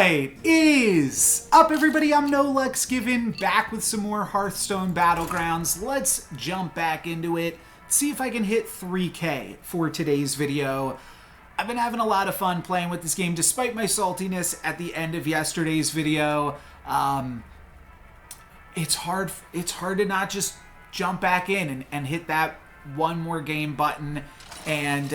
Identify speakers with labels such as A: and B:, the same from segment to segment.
A: What is up, everybody? I'm No Lex Given, back with some more Hearthstone Battlegrounds. Let's jump back into it, see if I can hit 3K for today's video. I've been having a lot of fun playing with this game, despite my saltiness at the end of yesterday's video. It's hard to not just jump back in and hit that one more game button. And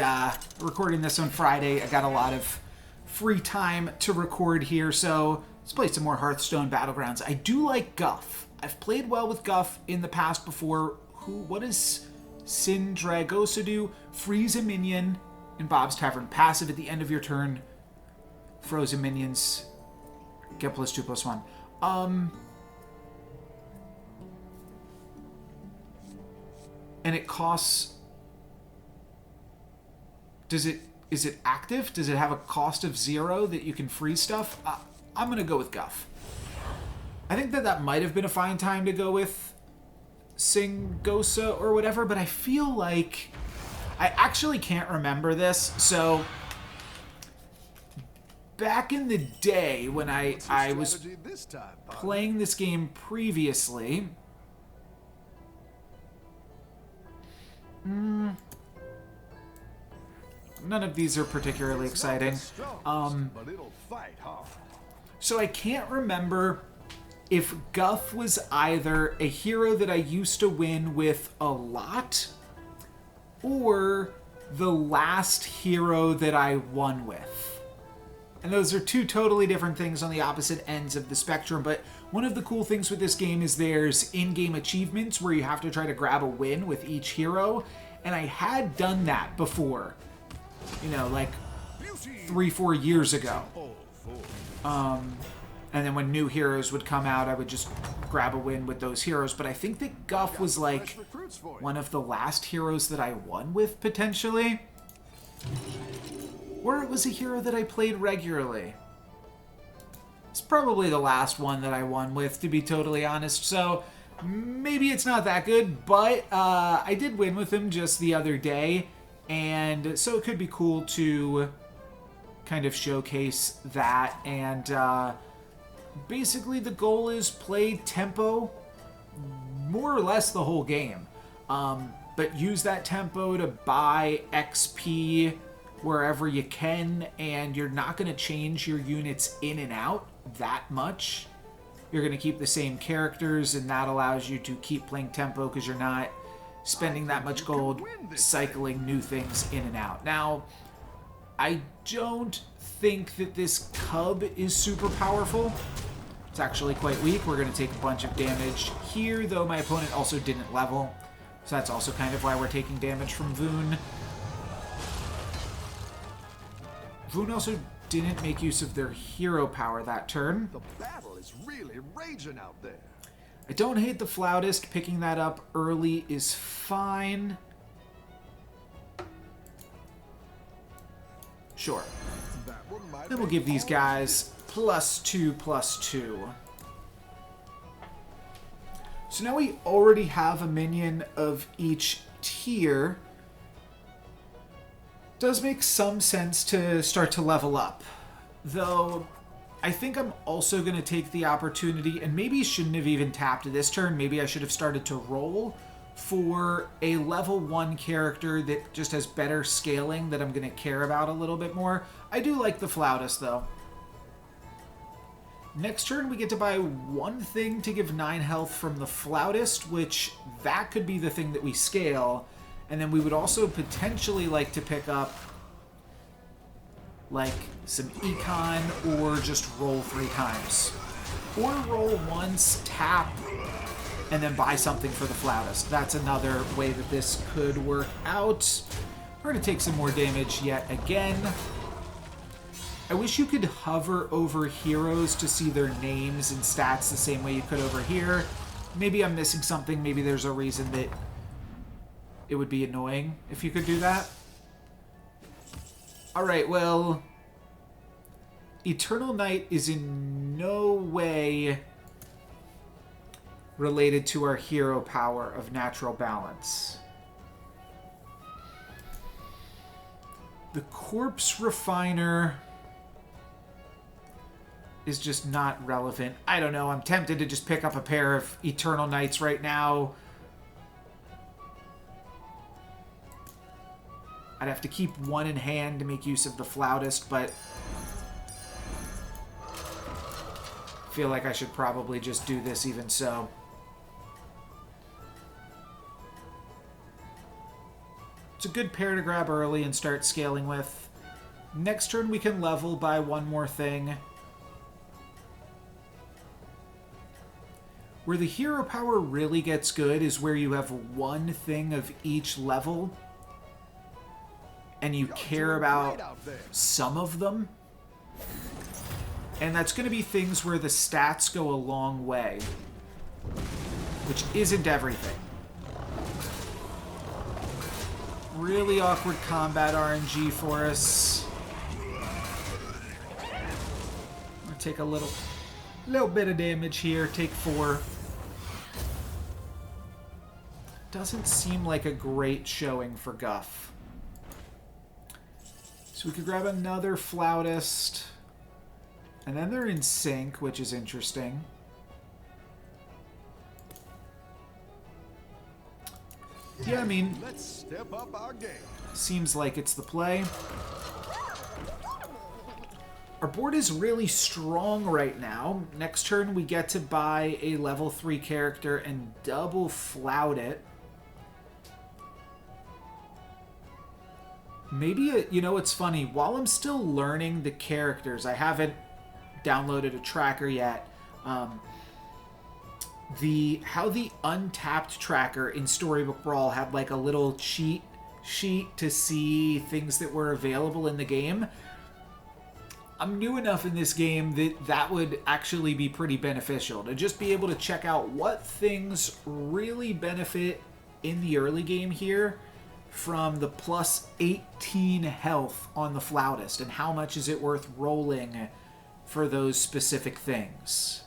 A: recording this on Friday, I got a lot of free time to record here, so let's play some more Hearthstone Battlegrounds. I do like Guff. I've played well with Guff in the past before. What does Sindragosa do? Freeze a minion in Bob's Tavern. Passive at the end of your turn. Frozen minions get +2/+1. And it costs... Is it active? Does it have a cost of 0 that you can freeze stuff? I'm going to go with Guff. I think that might have been a fine time to go with Singosa or whatever, but I feel like... I actually can't remember this, so... Back in the day when I was playing this game previously... None of these are particularly exciting. So I can't remember if Guff was either a hero that I used to win with a lot or the last hero that I won with. And those are two totally different things on the opposite ends of the spectrum, but one of the cool things with this game is there's in-game achievements where you have to try to grab a win with each hero, and I had done that before. You know, like 3-4 years ago. And then when new heroes would come out, I would just grab a win with those heroes. But I think that Guff was like one of the last heroes that I won with, potentially. Or it was a hero that I played regularly. It's probably the last one that I won with, to be totally honest. So maybe it's not that good, but I did win with him just the other day. And so it could be cool to kind of showcase that. And basically the goal is play tempo more or less the whole game. But use that tempo to buy XP wherever you can. And you're not going to change your units in and out that much. You're going to keep the same characters, and that allows you to keep playing tempo because you're not spending that much gold cycling new things in and out. Now, I don't think that this cub is super powerful. It's actually quite weak. We're going to take a bunch of damage here, though my opponent also didn't level. So that's also kind of why we're taking damage from Voon. Voon also didn't make use of their hero power that turn.
B: The battle is really raging out there.
A: I don't hate the Flautist. Picking that up early is fine. Sure. Then we'll give these guys +2/+2. So now we already have a minion of each tier. Does make some sense to start to level up. Though... I think I'm also going to take the opportunity, and maybe shouldn't have even tapped this turn. Maybe I should have started to roll for a level 1 character that just has better scaling that I'm going to care about a little bit more. I do like the Flautist, though. Next turn, we get to buy one thing to give 9 health from the Flautist, which that could be the thing that we scale. And then we would also potentially like to pick up like some econ, or just roll 3 times. Or roll once, tap, and then buy something for the Flautist. That's another way that this could work out. We're going to take some more damage yet again. I wish you could hover over heroes to see their names and stats the same way you could over here. Maybe I'm missing something. Maybe there's a reason that it would be annoying if you could do that. Alright, well, Eternal Night is in no way related to our hero power of Natural Balance. The Corpse Refiner is just not relevant. I don't know. I'm tempted to just pick up a pair of Eternal Knights right now. I'd have to keep one in hand to make use of the Flautist, but I feel like I should probably just do this even so. It's a good pair to grab early and start scaling with. Next turn we can level by one more thing. Where the hero power really gets good is where you have one thing of each level and you care about some of them. And that's going to be things where the stats go a long way, which isn't everything. Really awkward combat RNG for us. I'm going to take a little bit of damage here, take 4. Doesn't seem like a great showing for Guff. So we could grab another Flautist. And then they're in sync, which is interesting. Yeah, I mean,
B: let's step up our game.
A: Seems like it's the play. Our board is really strong right now. Next turn, we get to buy a level 3 character and double flout it. Maybe, you know, it's funny. While I'm still learning the characters, I haven't downloaded a tracker yet. How the untapped tracker in Storybook Brawl had like a little cheat sheet to see things that were available in the game. I'm new enough in this game that that would actually be pretty beneficial, to just be able to check out what things really benefit in the early game here from the plus 18 health on the Flautist, and how much is it worth rolling for those specific things.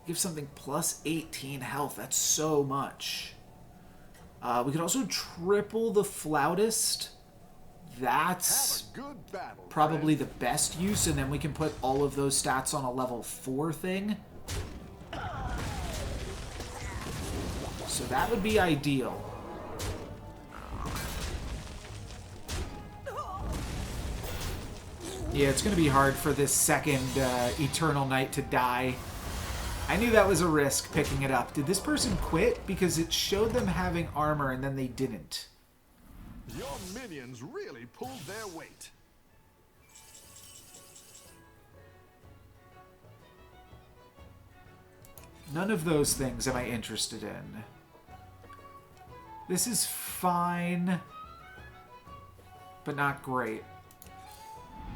A: Give something plus 18 health, that's so much. We could also triple the Flautist. That's probably the best use, and then we can put all of those stats on a level 4 thing. So that would be ideal. Yeah, it's going to be hard for this second Eternal Knight to die. I knew that was a risk picking it up. Did this person quit? Because it showed them having armor and then they didn't.
B: Your minions really pulled their weight.
A: None of those things am I interested in. This is fine, but not great.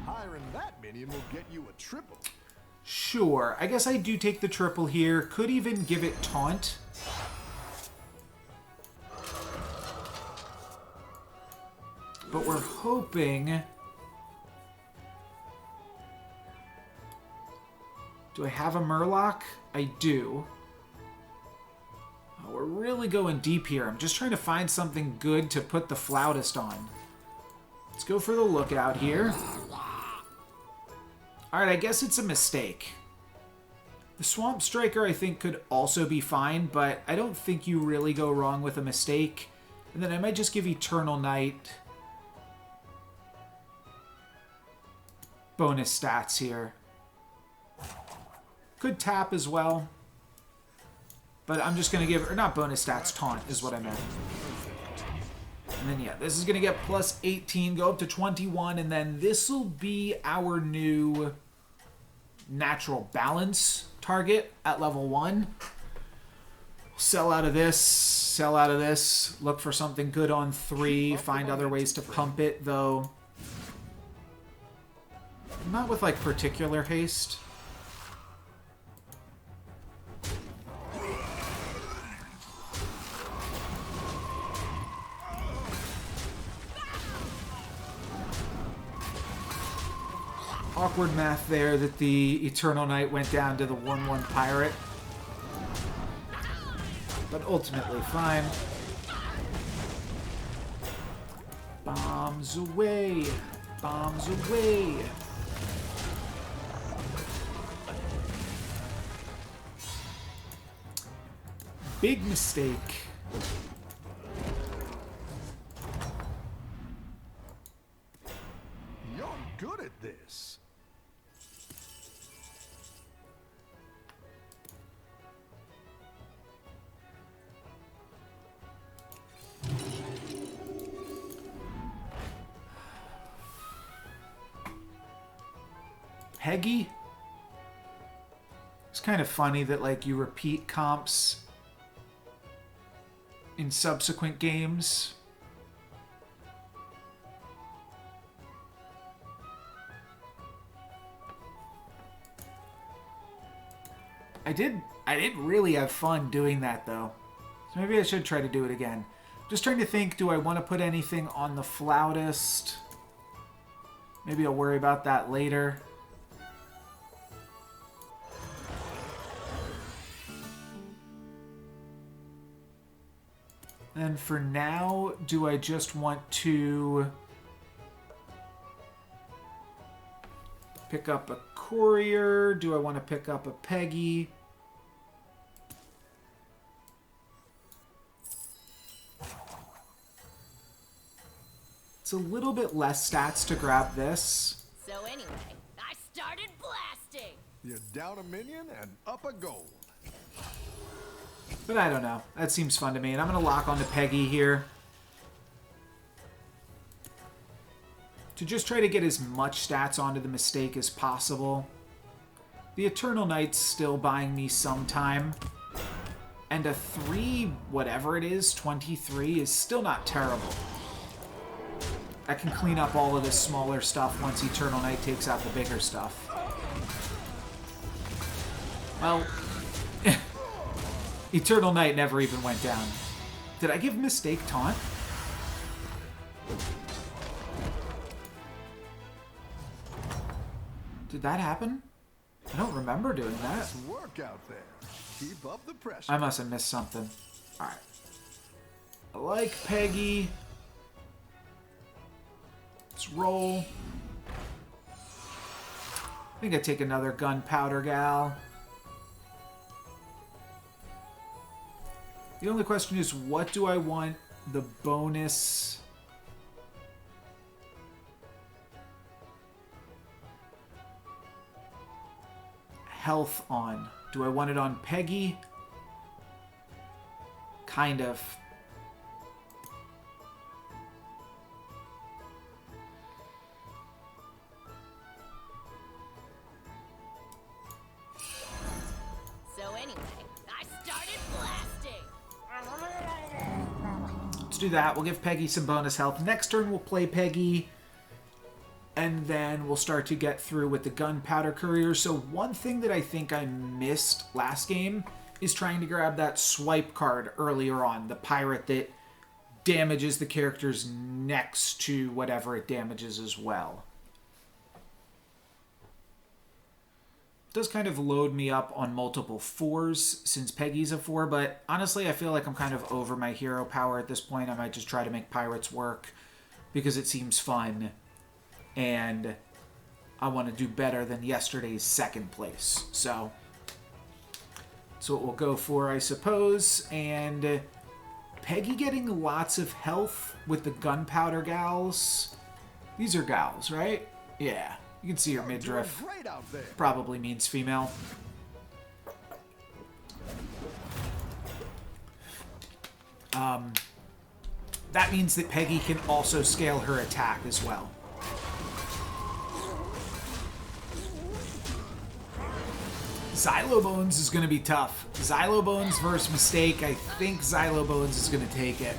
B: Hiring that minion will get you a triple.
A: Sure, I guess I do take the triple here. Could even give it taunt. But we're hoping... Do I have a Murloc? I do. Oh, we're really going deep here. I'm just trying to find something good to put the Flautist on. Let's go for the Lookout here. Alright, I guess it's a mistake. The Swamp Striker, I think, could also be fine, but I don't think you really go wrong with a mistake. And then I might just give Eternal Knight bonus stats here. Could tap as well. But I'm just going to give... Or not bonus stats, taunt is what I meant. And then, yeah, this is going to get plus 18, go up to 21, and then this will be our new natural balance target at level 1. Sell out of this, look for something good on 3, find other ways to pump it, though. Not with, like, particular haste. Awkward math there that the Eternal Knight went down to the 1/1 pirate. But ultimately fine. Bombs away. Bombs away. Big mistake.
B: You're good at this.
A: Peggy? It's kind of funny that, like, you repeat comps in subsequent games. I did really have fun doing that, though. So maybe I should try to do it again. Just trying to think, do I want to put anything on the flautist? Maybe I'll worry about that later. And for now, do I just want to pick up a courier? Do I want to pick up a Peggy? It's a little bit less stats to grab this.
C: So anyway, I started blasting.
B: You're down a minion and up a gold.
A: But I don't know. That seems fun to me. And I'm going to lock onto Peggy here. To just try to get as much stats onto the mistake as possible. The Eternal Knight's still buying me some time. And a 3, whatever it is, 23, is still not terrible. I can clean up all of this smaller stuff once Eternal Knight takes out the bigger stuff. Well... Eternal Knight never even went down. Did I give Mistake Taunt? Did that happen? I don't remember doing that.
B: Nice work out there. Keep up the pressure.
A: I must have missed something. Alright. I like Peggy. Let's roll. I think I take another Gunpowder Gal. The only question is, what do I want the bonus health on? Do I want it on Peggy? Kind of. Let's do that. We'll give Peggy some bonus health. Next turn, we'll play Peggy. And then we'll start to get through with the Gunpowder Courier. So one thing that I think I missed last game is trying to grab that swipe card earlier on. The pirate that damages the characters next to whatever it damages as well. Does kind of load me up on multiple 4s since Peggy's a 4, but honestly I feel like I'm kind of over my hero power at this point. I might just try to make pirates work because it seems fun and I want to do better than yesterday's second place. So that's what we'll go for, I suppose. And Peggy getting lots of health with the Gunpowder Gals. These are gals, right? Yeah. You can see her midriff. Probably means female. That means that Peggy can also scale her attack as well. Xylobones is going to be tough. Xylobones versus Mistake. I think Xylobones is going to take it.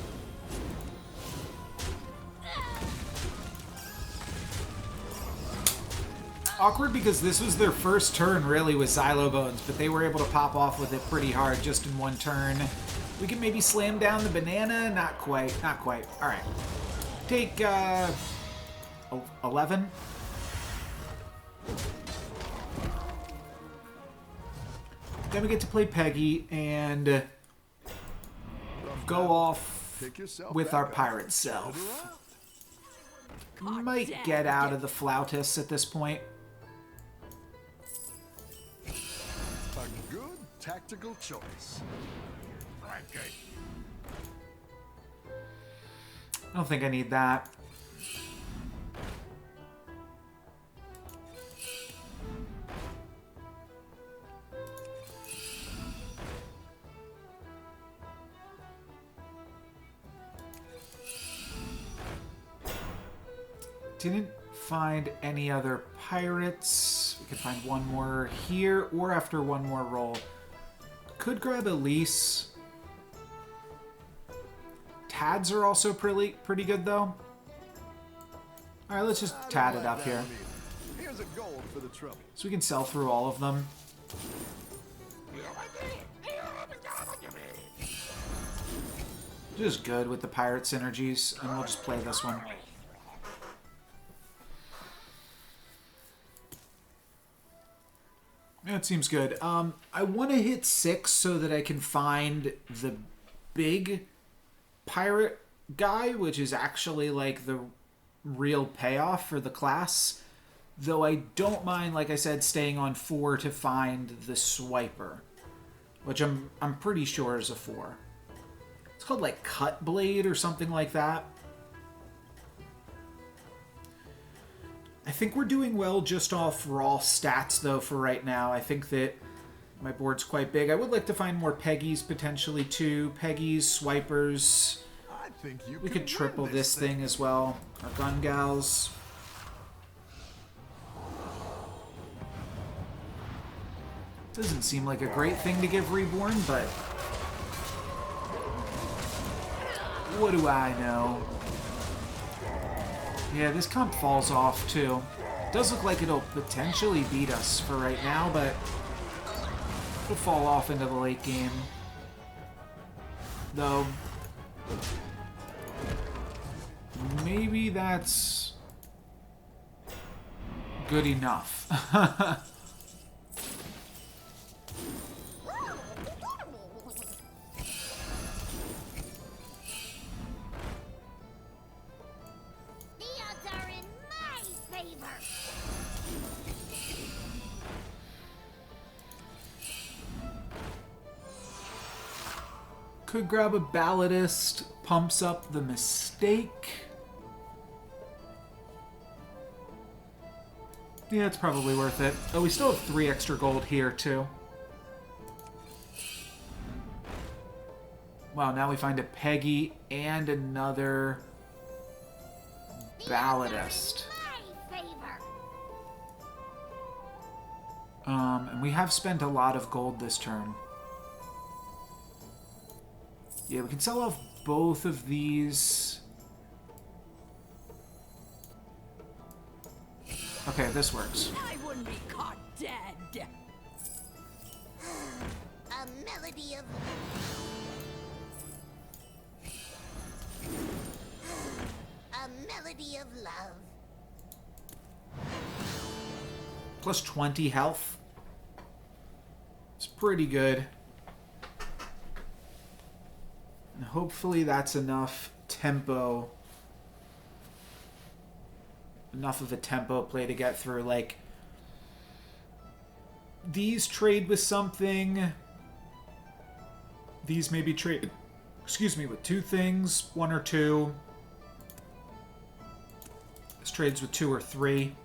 A: Awkward because this was their first turn really with Xylobones, but they were able to pop off with it pretty hard just in one turn. We can maybe slam down the banana? Not quite, not quite. Alright. Take, 11. Then we get to play Peggy and go off with our pirate self. Might get out of the flautist at this point.
B: A good tactical choice. pancake.
A: I don't think I need that. Didn't find any other pirates. We could find one more here or after one more roll. Could grab Elise. Tads are also pretty good though. All right, let's just tad it up here.
B: Here's a gold for the trouble.
A: So we can sell through all of them. Just good with the pirate synergies, and we'll just play this one. Yeah, it seems good. I want to hit 6 so that I can find the big pirate guy, which is actually like the real payoff for the class. Though I don't mind, like I said, staying on 4 to find the swiper, which I'm pretty sure is a 4. It's called like Cut Blade or something like that. I think we're doing well just off raw stats, though, for right now. I think that my board's quite big. I would like to find more Peggies, potentially, too. Peggies, Swipers.
B: I think you
A: We
B: can
A: could triple
B: win
A: this thing as well. Our Gun Gals. Doesn't seem like a great thing to give Reborn, but what do I know? Yeah, this comp falls off, too. Does look like it'll potentially beat us for right now, but it'll fall off into the late game. Though, maybe that's good enough. Could grab a Balladist, pumps up the Mistake. Yeah, it's probably worth it. Oh, we still have 3 extra gold here, too. Wow, now we find a Peggy and another Balladist. And we have spent a lot of gold this turn. Yeah, we can sell off both of these. Okay, this works.
C: I wouldn't be caught dead.
D: A melody of love.
A: Plus 20 health. It's pretty good. And hopefully that's enough tempo. Enough of a tempo play to get through. Like, these trade with something. These maybe trade, excuse me, with 2 things. 1 or 2. This trades with 2 or 3.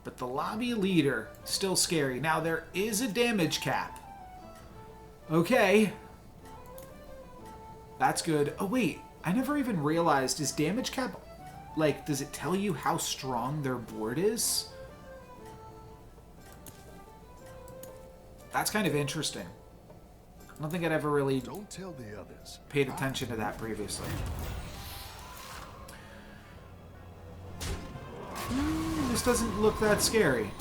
A: But the lobby leader, still scary. Now, there is a damage cap. Okay. That's good. Oh, wait. I never even realized, is damage cap, like, does it tell you how strong their board is? That's kind of interesting. I don't think I'd ever really
B: Don't tell the others.
A: paid attention to that previously. This doesn't look that scary.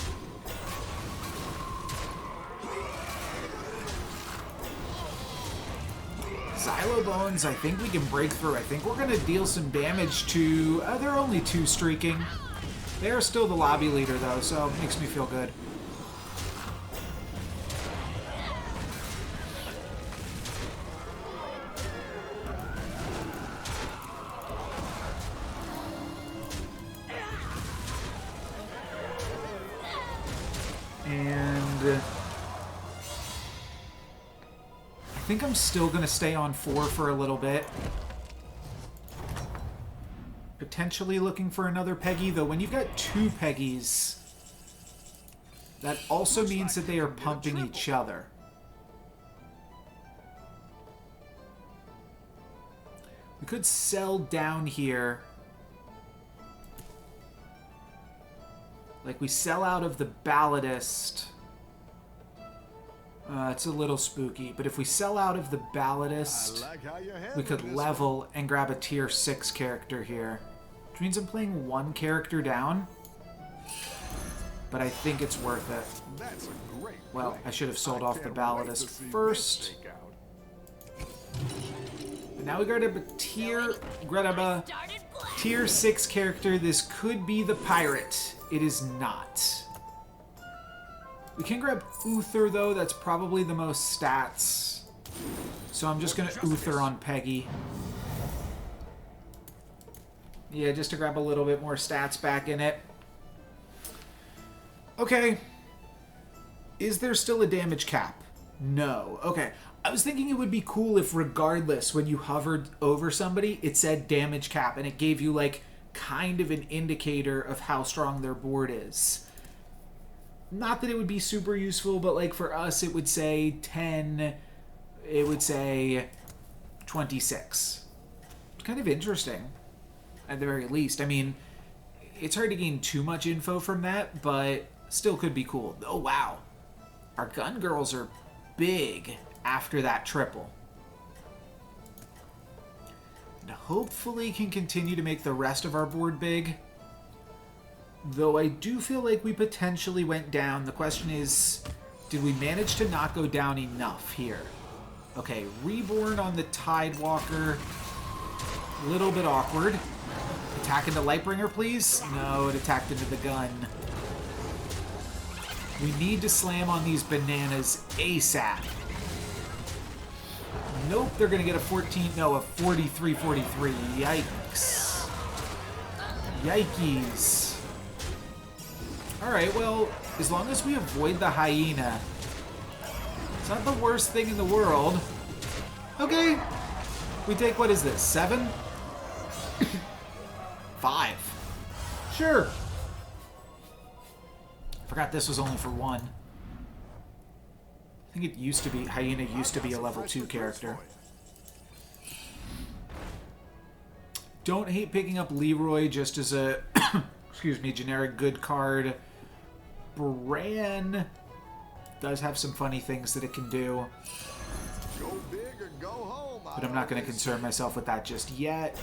A: Xylo Bones, I think we can break through. I think we're going to deal some damage to... they're only 2 streaking. They are still the lobby leader, though, so it makes me feel good. And think I'm still going to stay on 4 for a little bit. Potentially looking for another Peggy, though when you've got 2 Peggies, that also means that they are pumping each other. We could sell down here. Like, we sell out of the Balladist. It's a little spooky, but if we sell out of the Balladist, we could level and grab a tier 6 character here. Which means I'm playing 1 character down. But I think it's worth it.
B: That's a great
A: Well,
B: play.
A: I should have sold
B: I
A: off the
B: can't wait to
A: Balladist
B: see this
A: first.
B: shake out.
A: But now we grab a tier 6 character. This could be the pirate. It is not. We can grab Uther, though. That's probably the most stats. So I'm just going to Uther on Peggy. Yeah, just to grab a little bit more stats back in it. Okay. Is there still a damage cap? No. Okay. I was thinking it would be cool if regardless, when you hovered over somebody, it said damage cap, and it gave you, like, kind of an indicator of how strong their board is. Not that it would be super useful, but, like, for us, it would say 10, it would say 26. It's kind of interesting, at the very least. I mean, it's hard to gain too much info from that, but still could be cool. Oh, wow. Our gun girls are big after that triple. And hopefully can continue to make the rest of our board big. Though I do feel like we potentially went down. The question is, did we manage to not go down enough here? Okay, Reborn on the Tidewalker. A little bit awkward. Attack into Lightbringer, please? No, it attacked into the gun. We need to slam on these bananas ASAP. Nope, they're going to get a 43-43. Yikes. Yikes. Alright, well, as long as we avoid the hyena, it's not the worst thing in the world. Okay. We take, what is this, 7? 5. Sure. Forgot this was only for 1. I think it used to be, Hyena used to be a level 2 character. Don't hate picking up Leroy just as a, excuse me, generic good card. Bran does have some funny things that it can do.
B: Go big or go home.
A: But I'm not going to concern myself with that just yet.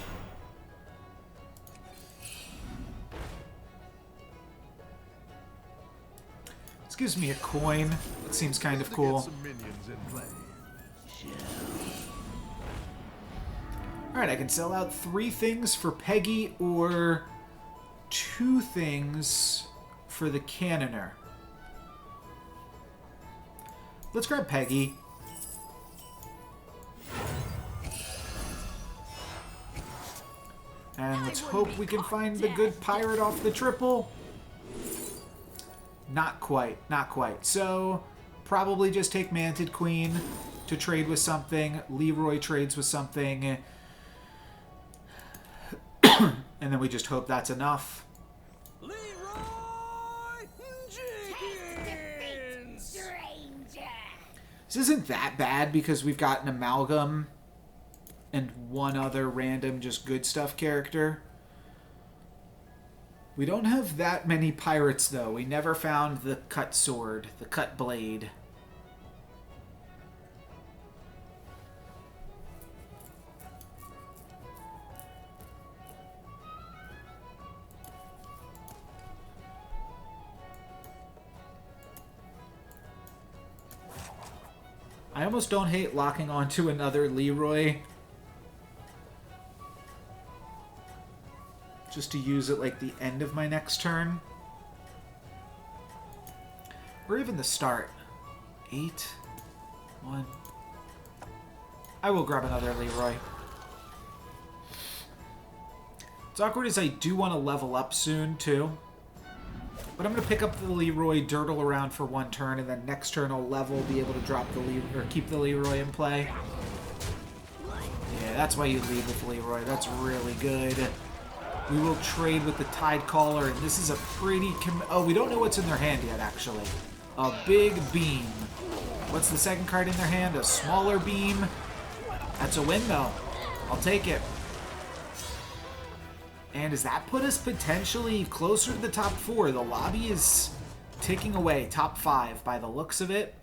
A: This gives me a coin. It seems kind of cool. Alright, I can sell out 3 things for Peggy or 2 things for the Cannoner. Let's grab Peggy. And let's hope we can find the good pirate off the triple. Not quite, not quite. So, probably just take Mantid Queen to trade with something. Leroy trades with something. And then we just hope that's enough.
C: Leroy Jenkins!
D: Stranger!
A: This isn't that bad because we've got an Amalgam and 1 other random just good stuff character. We don't have that many pirates, though. We never found the cut sword, the cut blade. I almost don't hate locking onto another Leroy. Just to use it like the end of my next turn. Or even the start. 8. 1. I will grab another Leroy. It's awkward as I do want to level up soon, too. But I'm going to pick up the Leroy, dirtle around for one turn, and then next turn I'll level, be able to drop the Leroy, or keep the Leroy in play. Yeah, that's why you lead with Leroy. That's really good. We will trade with the Tide Caller, and this is a pretty... oh, we don't know what's in their hand yet, actually. A big beam. What's the second card in their hand? A smaller beam. That's a win, though. I'll take it. And does that put us potentially closer to the top 4? The lobby is ticking away. Top 5 by the looks of it.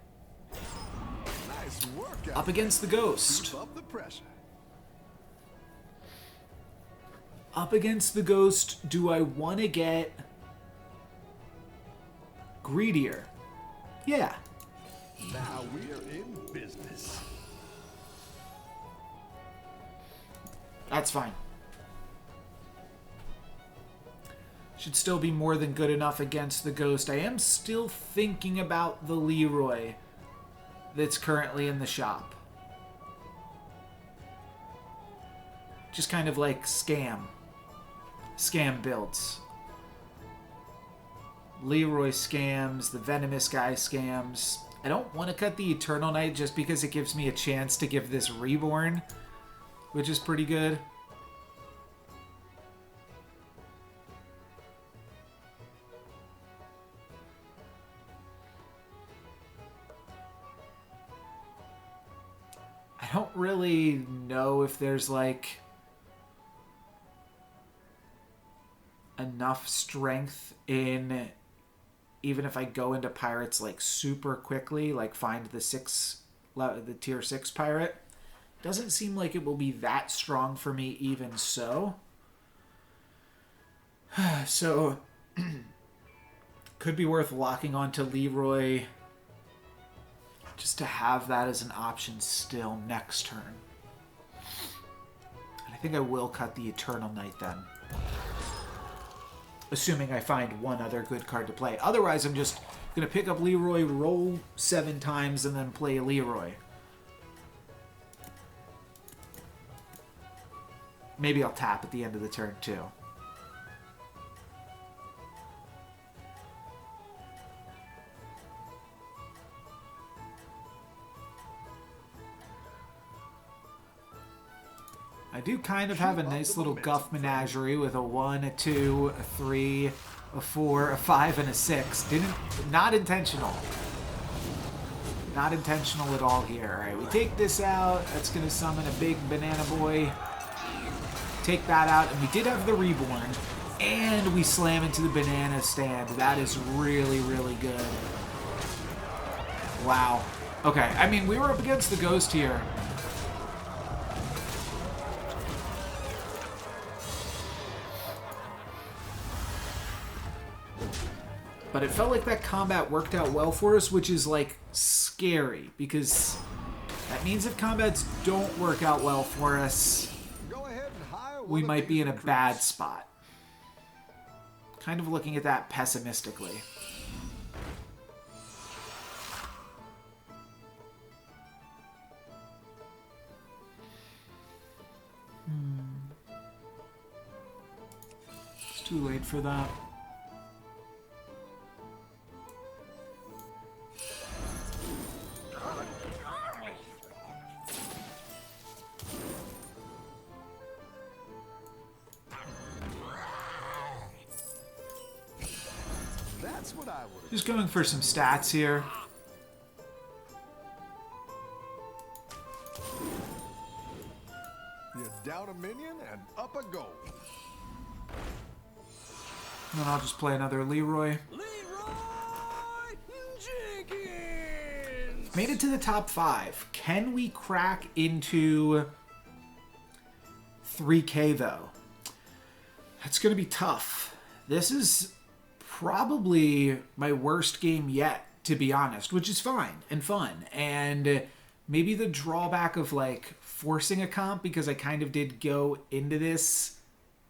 B: Nice work.
A: Up against the Ghost.
B: Keep up the pressure.
A: Up against the Ghost, do I want to get greedier? Yeah.
B: Now we're in business.
A: That's fine. Should still be more than good enough against the Ghost. I am still thinking about the Leroy that's currently in the shop. Just kind of like scam builds. Leroy scams, the Venomous guy scams. I don't want to cut the Eternal Knight just because it gives me a chance to give this Reborn, which is pretty good. I don't really know if there's like enough strength in, even if I go into pirates like super quickly, like find the tier 6 pirate, doesn't seem like it will be that strong for me even so. So could be worth locking onto Leroy just to have that as an option still next turn. And I think I will cut the Eternal Knight then. Assuming I find one other good card to play. Otherwise, I'm just going to pick up Leroy, roll 7 times, and then play Leroy. Maybe I'll tap at the end of the turn, too. I do kind of have a nice little Guff menagerie with a 1, a 2, a 3, a 4, a 5, and a 6. Not intentional. Not intentional at all here. All right, we take this out. That's going to summon a big banana boy. Take that out, and we did have the Reborn. And we slam into the banana stand. That is really, really good. Wow. Okay, I mean, we were up against the Ghost here. But it felt like that combat worked out well for us, which is, like, scary. Because that means if combats don't work out well for us,
B: Go ahead and hire
A: we
B: one
A: might
B: of
A: be
B: these
A: in a
B: recruits.
A: bad spot. Kind of looking at that pessimistically. It's too late for that.
B: That's what I would have.
A: Just going for some stats here.
B: You're down a minion and up a goal.
A: And then I'll just play another Leroy.
C: Leroy Jenkins.
A: Made it to the top 5. Can we crack into 3K though? That's going to be tough. This is probably my worst game yet, to be honest, which is fine and fun. And maybe the drawback of like forcing a comp, because I kind of did go into this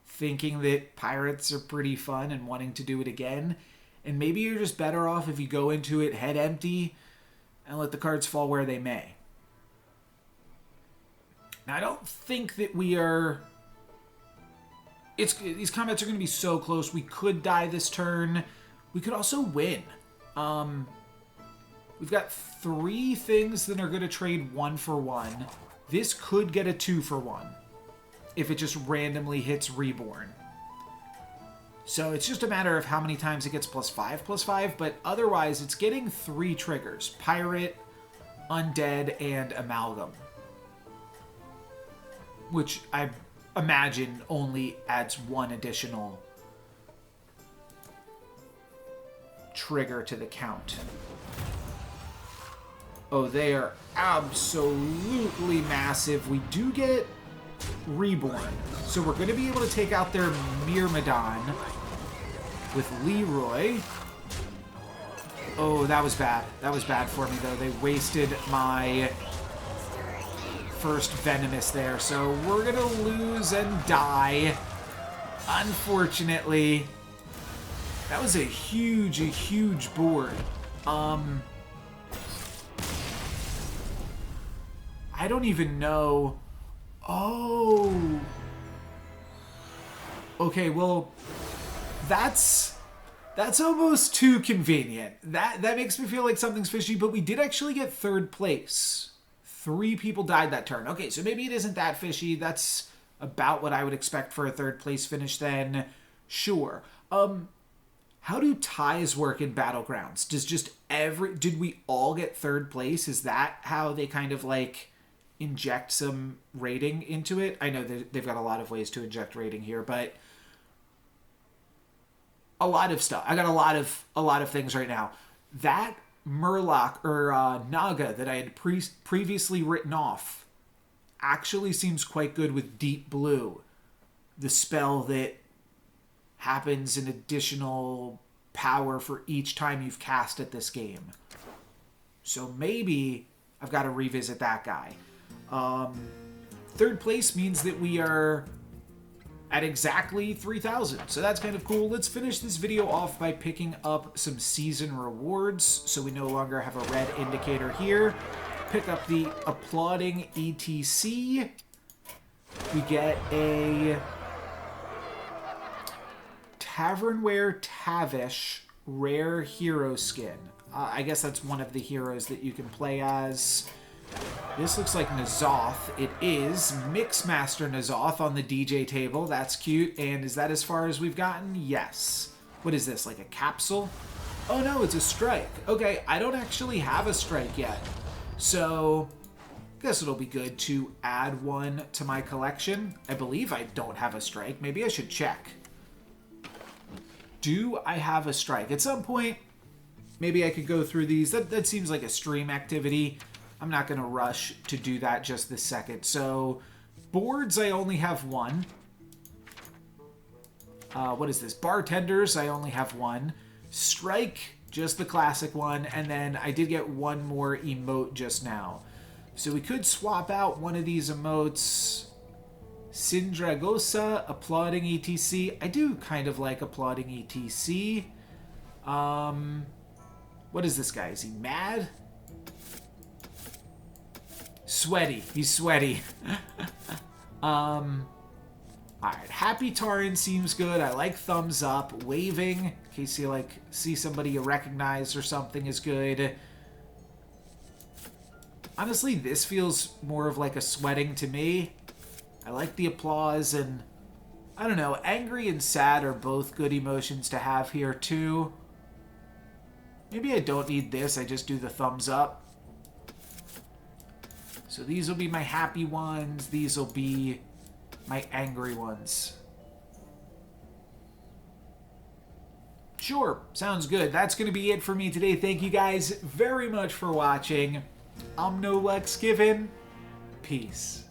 A: thinking that pirates are pretty fun and wanting to do it again. And maybe you're just better off if you go into it head empty and let the cards fall where they may. Now, I don't think that we are... These combats are going to be so close. We could die this turn. We could also win. We've got 3 things that are going to trade 1 for 1. This could get a 2 for 1 if it just randomly hits Reborn. So it's just a matter of how many times it gets +5/+5, but otherwise it's getting 3 triggers. Pirate, Undead, and Amalgam. Which I imagine only adds 1 additional trigger to the count. Oh, they are absolutely massive. We do get Reborn. So we're going to be able to take out their Myrmidon with Leroy. Oh, that was bad. That was bad for me, though. They wasted my first Venomous there. So we're going to lose and die. Unfortunately. That was a huge board. I don't even know. Oh. Okay, well, that's almost too convenient. That makes me feel like something's fishy, but we did actually get 3rd place. 3 people died that turn. Okay, so maybe it isn't that fishy. That's about what I would expect for a 3rd place finish then. Sure. How do ties work in Battlegrounds? Did we all get 3rd place? Is that how they kind of like inject some rating into it? I know they've got a lot of ways to inject rating here, but a lot of stuff. I got a lot of things right now. That Murloc or Naga that I had previously written off actually seems quite good with Deep Blue, the spell that happens an additional power for each time you've cast at this game. So maybe I've got to revisit that guy. 3rd place means that we are at exactly 3,000. So that's kind of cool. Let's finish this video off by picking up some season rewards. So we no longer have a red indicator here. Pick up the Applauding ETC. We get a Tavernware Tavish rare hero skin. I guess that's one of the heroes that you can play as. This looks like N'Zoth. It is Mixmaster N'Zoth on the DJ table. That's cute. And is that as far as we've gotten? Yes. What is this, like a capsule? Oh no, it's a strike. Okay, I don't actually have a strike yet. So, I guess it'll be good to add one to my collection. I believe I don't have a strike. Maybe I should check. Do I have a strike? At some point, maybe I could go through these. That seems like a stream activity. I'm not going to rush to do that just this second. So, boards, I only have 1. What is this? Bartenders, I only have 1. Strike, just the classic one. And then I did get 1 more emote just now. So we could swap out one of these emotes. Sindragosa, Applauding ETC. I do kind of like Applauding ETC. What is this guy? Is he mad? Sweaty. He's sweaty. Alright. Happy Taran seems good. I like thumbs up. Waving, in case you like see somebody you recognize or something, is good. Honestly, this feels more of like a sweating to me. I like the applause, and I don't know, angry and sad are both good emotions to have here too. Maybe I don't need this, I just do the thumbs up. So these will be my happy ones, these will be my angry ones. Sure, sounds good. That's going to be it for me today. Thank you guys very much for watching. I'm No Lex Given. Peace.